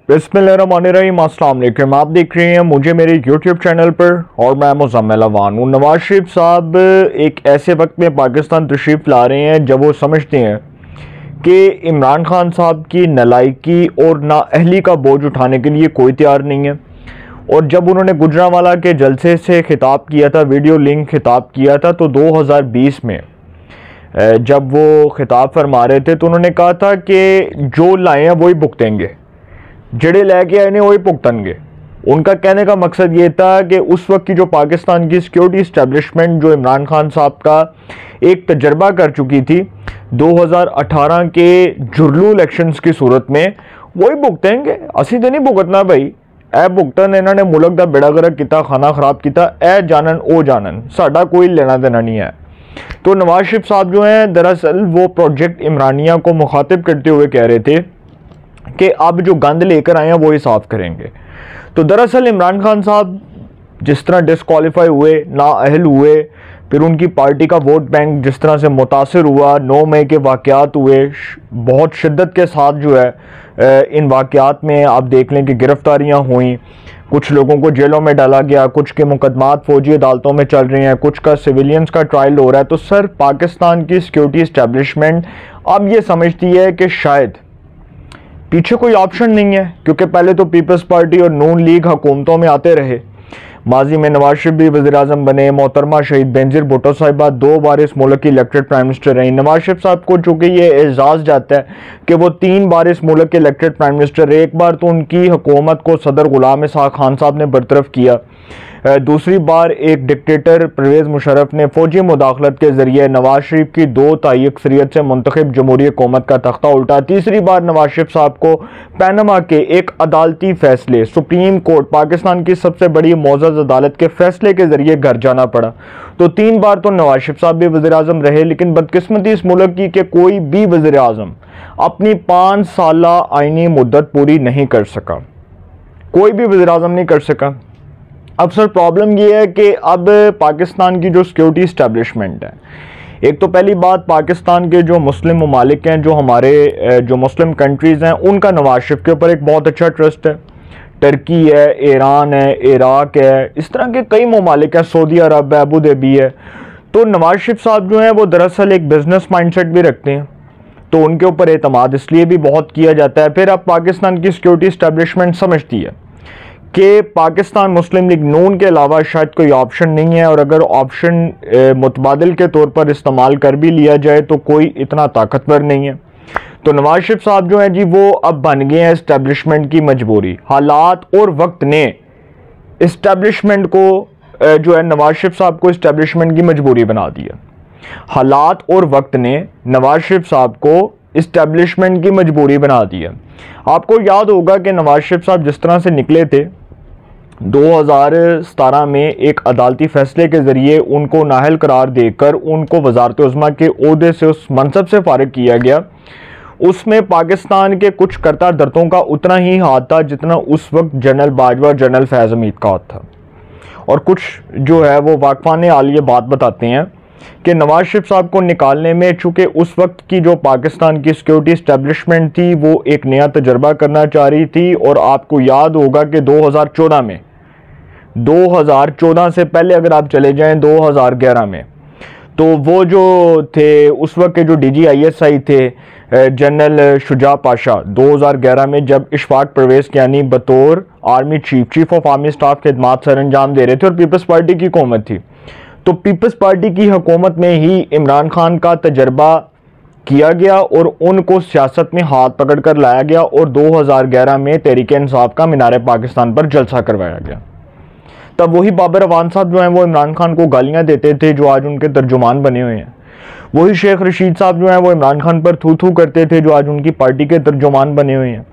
बिस्मिल्लाहिर्रहमानिर्रहीम, अस्सलाम वालेकुम। आप देख रहे हैं मुझे मेरे YouTube चैनल पर और मैं मुज़म्मिल अवान हूँ। नवाज शरीफ साहब एक ऐसे वक्त में पाकिस्तान तशरीफ़ ला रहे हैं जब वो समझते हैं कि इमरान खान साहब की नालायकी और नाअहली का बोझ उठाने के लिए कोई तैयार नहीं है। और जब उन्होंने गुजरांवाला के जलसे से खिताब किया था, वीडियो लिंक खिताब किया था, तो 2020 में जब वो खिताब फरमा रहे थे तो उन्होंने कहा था कि जो लाए हैं वही भुगतेंगे, जड़े लेके आए ने वही भुगतनगे। उनका कहने का मकसद ये था कि उस वक्त की जो पाकिस्तान की सिक्योरिटी इस्टेब्लिशमेंट जो इमरान खान साहब का एक तजर्बा कर चुकी थी 2018 के जुर्लू इलेक्शंस की सूरत में, वही भुगतेंगे। असी तो नहीं भुगतना भाई, ए भुगतन इन्होंने मुल्क का बेड़ा गर्क किया, खाना खराब किया, ए जानन ओ जानन, साडा कोई लेना देना नहीं है। तो नवाज शरीफ साहब जो हैं दरअसल वो प्रोजेक्ट इमरानिया को मुखातिब करते हुए कह रहे थे कि अब जो गंद लेकर आए हैं वो ही साफ करेंगे। तो दरअसल इमरान खान साहब जिस तरह डिस्क्वालीफाई हुए, नाअहल हुए, फिर उनकी पार्टी का वोट बैंक जिस तरह से मुतासर हुआ, 9 मई के वाक़यात हुए, बहुत शिद्दत के साथ जो है इन वाक़यात में आप देख लें कि गिरफ्तारियां हुई, कुछ लोगों को जेलों में डाला गया, कुछ के मुकदमात फौजी अदालतों में चल रहे हैं, कुछ का सिविलियंस का ट्रायल हो रहा है। तो सर पाकिस्तान की सिक्योरिटी इस्टेब्लिशमेंट अब ये समझती है कि शायद पीछे कोई ऑप्शन नहीं है, क्योंकि पहले तो पीपल्स पार्टी और नून लीग हुकूमतों में आते रहे। माजी में नवाज शरीफ भी वज़ीर आज़म बने, मोहतरमा शहीद बेनज़ीर भुट्टो साहिबा 2 बार इस मुल्क की इलेक्टेड प्राइम मिनिस्टर रही। नवाज शरीफ साहब को चूँकि ये एजाज़ जाता है कि वो 3 बार इस मुल्क के इलेक्टेड प्राइम मिनिस्टर रहे। एक बार तो उनकी हुकूमत को सदर गुलाम इस्हाक़ खान साहब ने बरतरफ किया, दूसरी बार एक डिक्टेटर परवेज़ मुशर्रफ ने फौजी मुदाखलत के ज़रिए नवाज शरीफ की 2 ताई अक्सरियत से मुंतखब जमहूरी हुकूमत का तख्ता उल्टा, तीसरी बार नवाज शरीफ साहब को पैनमा के एक अदालती फैसले, सुप्रीम कोर्ट पाकिस्तान की सबसे बड़ी मोअज़्ज़ज़ अदालत के फैसले के ज़रिए घर जाना पड़ा। तो 3 बार तो नवाज शरीफ साहब भी वज़ीर आज़म रहे, लेकिन बदकिस्मती इस मुल्क की कि कोई भी वज़ीर आज़म अपनी 5 साला आइनी मुद्दत पूरी नहीं कर सका, कोई भी वज़ीर आज़म नहीं कर सका। अब सर प्रॉब्लम ये है कि अब पाकिस्तान की जो सिक्योरिटी इस्टेब्लिशमेंट है, एक तो पहली बात पाकिस्तान के जो मुस्लिम ममालिक हैं, जो हमारे जो मुस्लिम कंट्रीज़ हैं, उनका नवाज शरीफ के ऊपर एक बहुत अच्छा ट्रस्ट है। टर्की है, ईरान है, इराक है, इस तरह के कई ममालिक हैं, सऊदी अरब है, अबू धाबी है। तो नवाज शरीफ साहब जो हैं वो दरअसल एक बिज़नेस माइंडसेट भी रखते हैं, तो उनके ऊपर एतमाद इसलिए भी बहुत किया जाता है। फिर अब पाकिस्तान की सिक्योरिटी इस्टेब्लिशमेंट समझती है कि पाकिस्तान मुस्लिम लीग नून के अलावा शायद कोई ऑप्शन नहीं है, और अगर ऑप्शन मुतबादिल के तौर पर इस्तेमाल कर भी लिया जाए तो कोई इतना ताकतवर नहीं है। तो नवाज शरीफ साहब जो हैं जी वो अब बन गए हैं इस्टेब्लिशमेंट की मजबूरी। हालात और वक्त ने इस्टेब्लिशमेंट को जो है नवाज शरीफ साहब को इस्टेब्लिशमेंट की मजबूरी बना दिया। हालात और वक्त ने नवाज शरीफ साहब को इस्टेब्लिशमेंट की मजबूरी बना दिया। आपको याद होगा कि नवाज शरीफ साहब जिस तरह से निकले थे 2017 में एक अदालती फैसले के ज़रिए उनको नाअहल करार देकर उनको वज़ारत उज़्मा के ओहदे से, उस मनसब से फ़ारिग किया गया। उसमें पाकिस्तान के कुछ करता दर्दों का उतना ही हाथ था जितना उस वक्त जनरल बाजवा, जनरल फैज़ हमीद का हाथ था। और कुछ जो है वो वाक़फ़ाने आलिया बात बताते हैं कि नवाज शरीफ साहब को निकालने में, चूँकि उस वक्त की जो पाकिस्तान की सिक्योरिटी इस्टेब्लिशमेंट थी वो एक नया तजर्बा करना चाह रही थी। और आपको याद होगा कि 2014 में, 2014 से पहले अगर आप चले जाएं 2011 में, तो वो जो थे उस वक्त के जो DGISI थे जनरल शुजा पाशा, 2011 में जब इशफाक परवेज़ यानी बतौर army chief of army staff खिदमात सर अंजाम दे रहे थे और पीपल्स पार्टी की हुकूमत थी, तो पीपल्स पार्टी की हुकूमत में ही इमरान खान का तजर्बा किया गया और उनको सियासत में हाथ पकड़ कर लाया गया और 2011 में तहरीक इंसाफ का मीनार पाकिस्तान पर जलसा करवाया गया। तब वही बाबर अवान साहब जो हैं वो इमरान खान को गालियां देते थे, जो आज उनके तर्जुमान बने हुए हैं। वही शेख रशीद साहब जो हैं वो इमरान खान पर थू थू करते थे, जो आज उनकी पार्टी के तर्जुमान बने हुए हैं।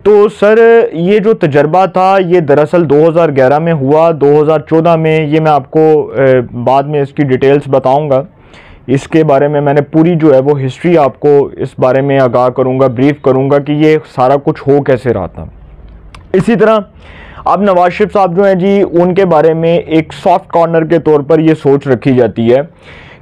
तो सर ये जो तजर्बा था ये दरअसल 2011 में हुआ, 2014 में ये मैं आपको बाद में इसकी डिटेल्स बताऊंगा। इसके बारे में मैंने पूरी जो है वो हिस्ट्री आपको इस बारे में आगाह करूंगा, ब्रीफ करूंगा कि ये सारा कुछ हो कैसे रहा था। इसी तरह अब नवाज शरीफ साहब जो हैं जी उनके बारे में एक सॉफ्ट कॉर्नर के तौर पर ये सोच रखी जाती है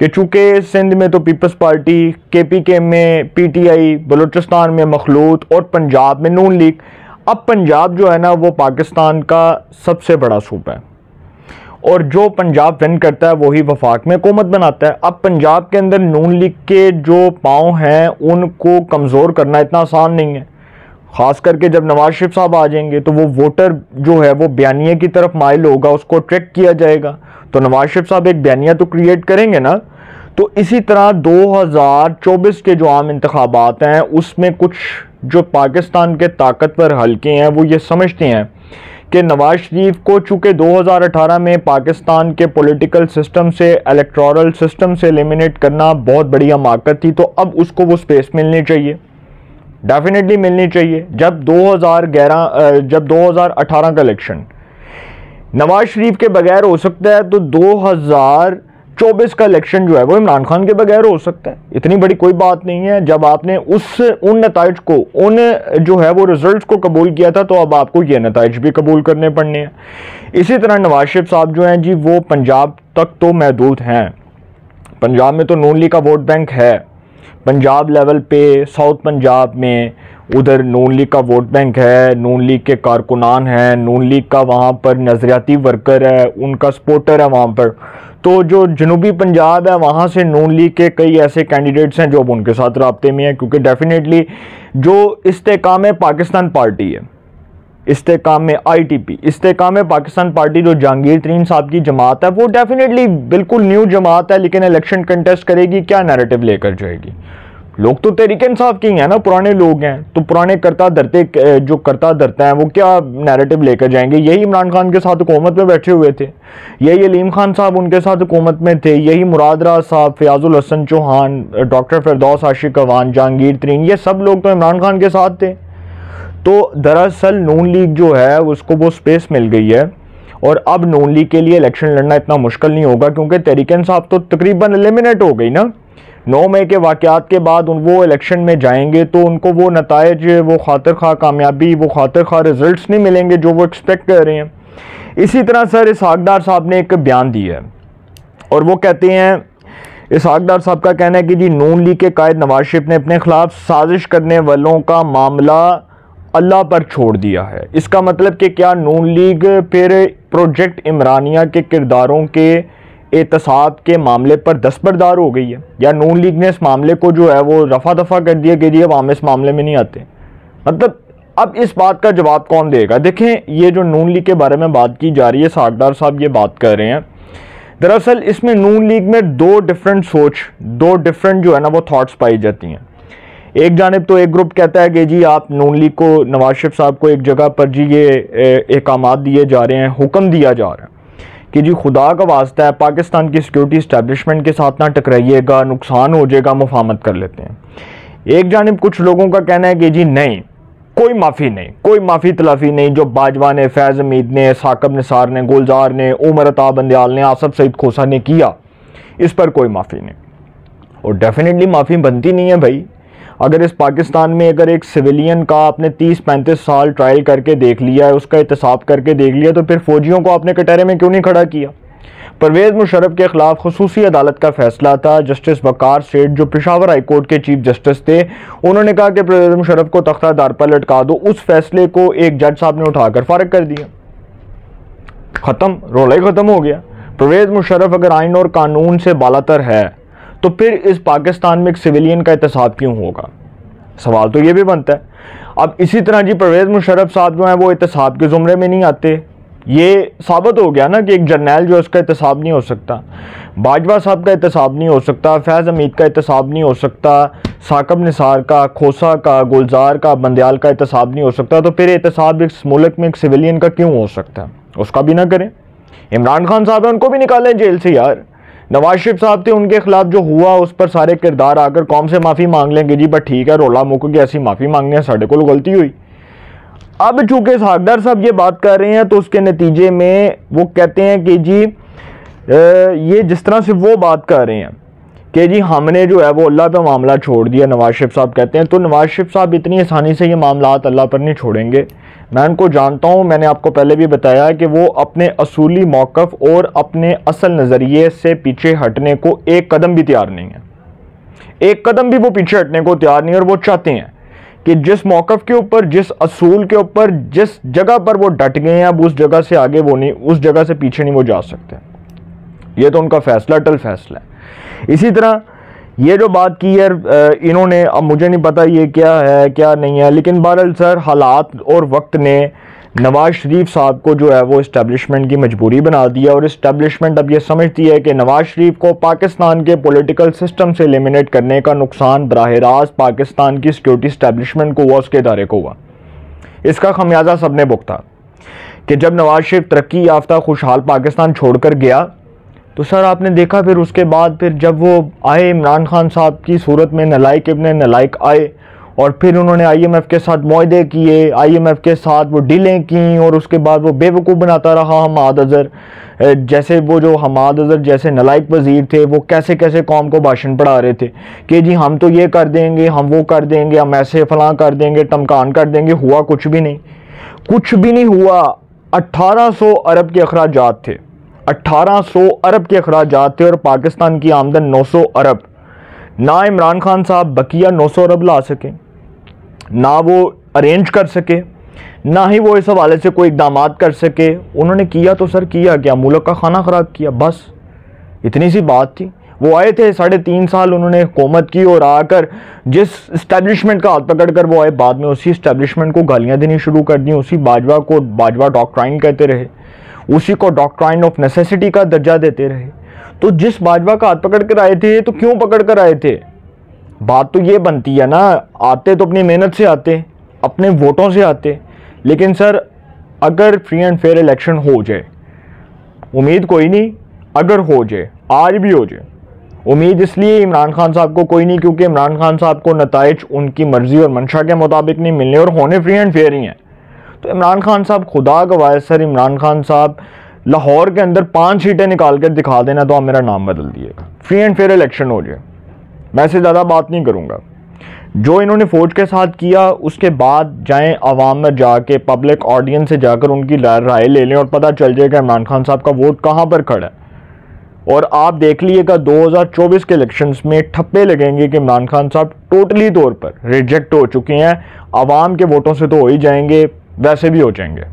कि चूँकि सिंध में तो पीपल्स पार्टी, KPK में PTI, बलूचिस्तान में मखलूत और पंजाब में नून लीग, अब पंजाब जो है ना वो पाकिस्तान का सबसे बड़ा सूबा है और जो पंजाब विन करता है वही वफाक में हुकूमत बनाता है। अब पंजाब के अंदर नून लीग के जो पाँव हैं उनको कमज़ोर करना इतना आसान नहीं है, ख़ास करके जब नवाज शरीफ साहब आ जाएंगे तो वो वोटर जो है वो बयानिया की तरफ माइल होगा, उसको ट्रैक किया जाएगा, तो नवाज शरीफ साहब एक बयानिया तो क्रिएट करेंगे ना। तो इसी तरह 2024 के जो आम इंतखाबात हैं उसमें कुछ जो पाकिस्तान के ताकतवर हल्के हैं वो ये समझते हैं कि नवाज शरीफ को चूँकि 2018 में पाकिस्तान के पॉलिटिकल सिस्टम से, इलेक्टोरल सिस्टम से एलिमिनेट करना बहुत बड़ी हमाकत थी, तो अब उसको वो स्पेस मिलनी चाहिए, डेफिनेटली मिलनी चाहिए। जब 2018 का इलेक्शन नवाज शरीफ के बगैर हो सकता है तो 2024 का इलेक्शन जो है वो इमरान खान के बगैर हो सकता है। इतनी बड़ी कोई बात नहीं है। जब आपने उन नताइज को, उन जो है वो रिजल्ट्स को कबूल किया था, तो अब आपको ये नताइज भी कबूल करने पड़ने हैं। इसी तरह नवाज शरीफ साहब जो हैं जी वो पंजाब तक तो महदूद हैं। पंजाब में तो नून लीग का वोट बैंक है, पंजाब लेवल पे साउथ पंजाब में उधर नून लीग का वोट बैंक है, नून लीग के कारकुनान हैं, नून लीग का वहाँ पर नज़रियाती वर्कर है, उनका सपोर्टर है वहाँ पर। तो जो जनूबी पंजाब है वहाँ से नून लीग के कई ऐसे कैंडिडेट्स हैं जो अब उनके साथ राब्ते में हैं, क्योंकि डेफिनेटली जो इस्तेकाम पाकिस्तान पार्टी है, इस्तेकाम में ITP, इस्तेकाम पाकिस्तान पार्टी जो जहांगीर तरीन साहब की जमात है, वो डेफिनेटली बिल्कुल न्यू जमात है, लेकिन इलेक्शन कंटेस्ट करेगी, क्या नैरेटिव लेकर जाएगी? लोग तो तहरीक इंसाफ के ही हैं ना, पुराने लोग हैं, तो पुराने करता धरते जो करता धरता है वो क्या नैरेटिव लेकर जाएंगे? यही इमरान खान के साथ हुकूमत में बैठे हुए थे, यही अलीम खान साहब उनके साथ हुकूमत में थे, यही मुराद राज साहब, फयाजुल हसन चौहान, डॉक्टर फिरदौस आशिक अवान, जहांगीर तरीन, ये सब लोग तो इमरान खान के साथ थे। तो दरअसल नून लीग जो है उसको वो स्पेस मिल गई है और अब नून लीग के लिए इलेक्शन लड़ना इतना मुश्किल नहीं होगा, क्योंकि तहरीक इंसाफ तो तकरीबन एलिमिनेट हो गई ना। 9 मई के वाक़यात के बाद वो इलेक्शन में जाएंगे तो उनको वो नताइज, वो खातिर खा कामयाबी, वो खातिर खा रिजल्ट्स नहीं मिलेंगे जो वो एक्सपेक्ट कर रहे हैं। इसी तरह सर इसहाक डार साहब ने एक बयान दिया है और वो कहते हैं, इसहाक डार साहब का कहना है कि जी नून लीग के कायद नवाज शरीफ ने अपने खिलाफ साजिश करने वालों का मामला अल्लाह पर छोड़ दिया है। इसका मतलब कि क्या नून लीग फिर प्रोजेक्ट इमरानिया के किरदारों के एहतसाब के मामले पर दस्तबरदार हो गई है, या नून लीग ने इस मामले को जो है वो रफा दफा कर दिया कि अब हम इस मामले में नहीं आते? मतलब अब इस बात का जवाब कौन देगा? देखें, ये जो नून लीग के बारे में बात की जा रही है, इसहाक डार साहब ये बात कर रहे हैं, दरअसल इसमें नून लीग में दो डिफरेंट सोच, दो डिफरेंट जो है ना वो थॉट्स पाई जाती हैं। एक जानिब तो एक ग्रुप कहता है कि जी आप नून लीग को, नवाज शरीफ साहब को एक जगह पर जी ये अहकामात दिए जा रहे हैं, हुक्म दिया जा रहा है कि जी खुदा का वास्ता है पाकिस्तान की सिक्योरिटी इस्टेब्लिशमेंट के साथ ना टकराइएगा, नुकसान हो जाएगा, मुफाहमत कर लेते हैं। एक जानिब कुछ लोगों का कहना है कि जी नहीं, कोई माफ़ी नहीं, कोई माफ़ी तलाफ़ी नहीं, जो बाजवा ने, फैज़ हमीद ने, साकिब निसार ने, गुलजार ने, उमर अता बंदयाल ने, आसफ सईद खोसा ने किया, इस पर कोई माफ़ी नहीं। और डेफिनेटली माफ़ी बनती नहीं है भाई। अगर इस पाकिस्तान में अगर एक सिविलियन का आपने 30-35 साल ट्रायल करके देख लिया है, उसका एहतसाब करके देख लिया, तो फिर फौजियों को आपने कटहरे में क्यों नहीं खड़ा किया? परवेज़ मुशर्रफ के खिलाफ खुसूसी अदालत का फैसला था। जस्टिस वकार सेठ जो पेशावर हाई कोर्ट के चीफ जस्टिस थे, उन्होंने कहा कि परवेज़ मुशर्रफ को तख्तादार पर लटका दो। उस फैसले को एक जज साहब ने उठाकर फारिग कर दिया, ख़त्म, रोला ही ख़त्म हो गया। परवेज़ मुशर्रफ अगर आइन और कानून से बालातर है तो फिर इस पाकिस्तान में एक सिविलियन का एहतसाब क्यों होगा? सवाल तो ये भी बनता है। अब इसी तरह जी परवेज़ मुशर्रफ साहब जो हैं वो एहतसाब के ज़ुमरे में नहीं आते, ये साबित हो गया ना कि एक जर्नैल जो है उसका एहतसाब नहीं हो सकता, बाजवा साहब का एहतसाब नहीं हो सकता, फैज़ हमीद का एहतसाब नहीं हो सकता, साकिब निसार का, खोसा का, गुलजार का, बंदयाल का एहतसाब नहीं हो सकता, तो फिर एहतसाब इस मुल्क में एक सिविलियन का क्यों हो सकता है? उसका भी ना करें। इमरान खान साहब है, उनको भी निकालें जेल से यार। नवाज शरीफ साहब थे, उनके खिलाफ जो हुआ उस पर सारे किरदार आकर कौम से माफ़ी मांग लेंगे जी, बट ठीक है, रोला मुक गया, ऐसी माफ़ी मांगने साढ़े को गलती हुई। अब चूंकि इसहाक डार साहब ये बात कर रहे हैं तो उसके नतीजे में वो कहते हैं कि जी ये जिस तरह से वो बात कर रहे हैं कि जी हमने जो है वो अल्लाह पे मामला छोड़ दिया, नवाज शरीफ साहब कहते हैं, तो नवाज शरीफ साहब इतनी आसानी से ये मामलात अल्लाह पर नहीं छोड़ेंगे। मैं उनको जानता हूँ, मैंने आपको पहले भी बताया कि वो अपने असूली मौक़िफ़ और अपने असल नज़रिए से पीछे हटने को एक कदम भी तैयार नहीं है, एक कदम भी वो पीछे हटने को तैयार नहीं है। और वो चाहते हैं कि जिस मौक़िफ़ के ऊपर, जिस असूल के ऊपर, जिस जगह पर वो डट गए हैं, अब उस जगह से आगे वो नहीं, उस जगह से पीछे नहीं वो जा सकते। ये तो उनका फैसला, अटल फैसला है। इसी तरह ये जो बात की है इन्होंने, अब मुझे नहीं पता ये क्या है क्या नहीं है, लेकिन बहरहाल सर हालात और वक्त ने नवाज़ शरीफ साहब को जो है वो इस्टेब्लिशमेंट की मजबूरी बना दिया, और इस्टेब्लिशमेंट अब ये समझती है कि नवाज़ शरीफ को पाकिस्तान के पॉलिटिकल सिस्टम से एलिमिनेट करने का नुकसान बराह रास्त पाकिस्तान की सिक्योरिटी इस्टेब्लिशमेंट को हुआ, उसके इदारे को हुआ। इसका खमियाजा सब ने भुगता कि जब नवाज़ शरीफ तरक्की याफ्ता खुशहाल पाकिस्तान छोड़ कर गया, तो सर आपने देखा फिर उसके बाद फिर जब वो आए इमरान खान साहब की सूरत में नलायक इब्ने नलायक आए, और फिर उन्होंने IMF के साथ मुआहदे किए, IMF के साथ वो डीलें की, और उसके बाद वो बेवकूफ़ बनाता रहा हमाद अज़हर जैसे, वो जो हमाद अज़हर जैसे नलायक वज़ीर थे, वो कैसे कैसे कौम को भाषण पढ़ा रहे थे कि जी हम तो ये कर देंगे, हम वो कर देंगे, हम ऐसे फलां कर देंगे, टमकान कर देंगे। हुआ कुछ भी नहीं, कुछ भी नहीं हुआ। 1800 अरब के अखराजात थे, 1800 अरब के अखराजात थे, और पाकिस्तान की आमदन 900 अरब। ना इमरान खान साहब बकिया 900 अरब ला सके, ना वो अरेंज कर सके, ना ही वो इस हवाले से कोई इकदाम कर सके। उन्होंने किया तो सर किया क्या, मुल्क का खाना ख़राब किया, बस इतनी सी बात थी। वो आए थे 3.5 साल उन्होंने हुकूमत की, और आकर जिस इस्टेब्लिशमेंट का हाथ पकड़ कर वो आए, बाद में उसी इस्टेब्लिशमेंट को गालियाँ देनी शुरू कर दी, उसी बाजवा को बाजवा डॉक्ट्राइन कहते रहे, उसी को डॉक्ट्राइन ऑफ नेसेसिटी का दर्जा देते रहे। तो जिस बाजवा का हाथ पकड़ कर आए थे, तो क्यों पकड़ कर आए थे? बात तो ये बनती है ना, आते तो अपनी मेहनत से आते, अपने वोटों से आते। लेकिन सर अगर फ्री एंड फेयर इलेक्शन हो जाए, उम्मीद कोई नहीं, अगर हो जाए, आज भी हो जाए, उम्मीद इसलिए इमरान खान साहब को कोई नहीं क्योंकि इमरान खान साहब को नताइज उनकी मर्जी और मंशा के मुताबिक नहीं मिलने, और होने फ्री एंड फेयर ही हैं। तो इमरान खान साहब खुदा गवाह सर, इमरान खान साहब लाहौर के अंदर 5 सीटें निकाल कर दिखा देना तो आप मेरा नाम बदल दिएगा, फ्री एंड फेयर इलेक्शन हो जाए। मैं से ज़्यादा बात नहीं करूँगा। जो इन्होंने फ़ौज के साथ किया, उसके बाद जाएं आवाम में जाके, पब्लिक ऑडियंस से जाकर उनकी राय ले लें, और पता चल जाएगा इमरान खान साहब का वोट कहाँ पर खड़ा है। और आप देख लीजिएगा 2024 के इलेक्शंस में ठप्पे लगेंगे कि इमरान खान साहब टोटली तौर पर रिजेक्ट हो चुके हैं। आवाम के वोटों से तो हो ही जाएंगे, वैसे भी हो जाएंगे।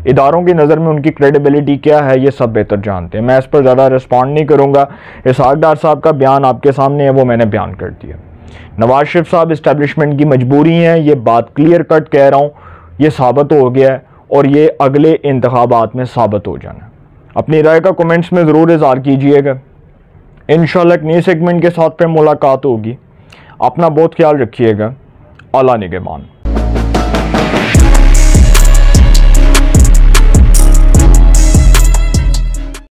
इदारों की नज़र में उनकी क्रेडिबिलिटी क्या है ये सब बेहतर जानते हैं। मैं इस पर ज़्यादा रिस्पॉन्ड नहीं करूँगा। इसहाक डार साहब का बयान आपके सामने है, वो मैंने बयान कर दिया। नवाज शरीफ साहब इस्टेब्लिशमेंट की मजबूरी है, ये बात क्लियर कट कह रहा हूँ, ये साबित हो गया है, और ये अगले इंतखाबात में साबित हो जाना। अपनी राय का कमेंट्स में ज़रूर इज़हार कीजिएगा। इंशाल्लाह एक नए सेगमेंट के साथ फिर मुलाकात होगी। अपना बहुत ख्याल रखिएगा। अल्लाह निगहबान।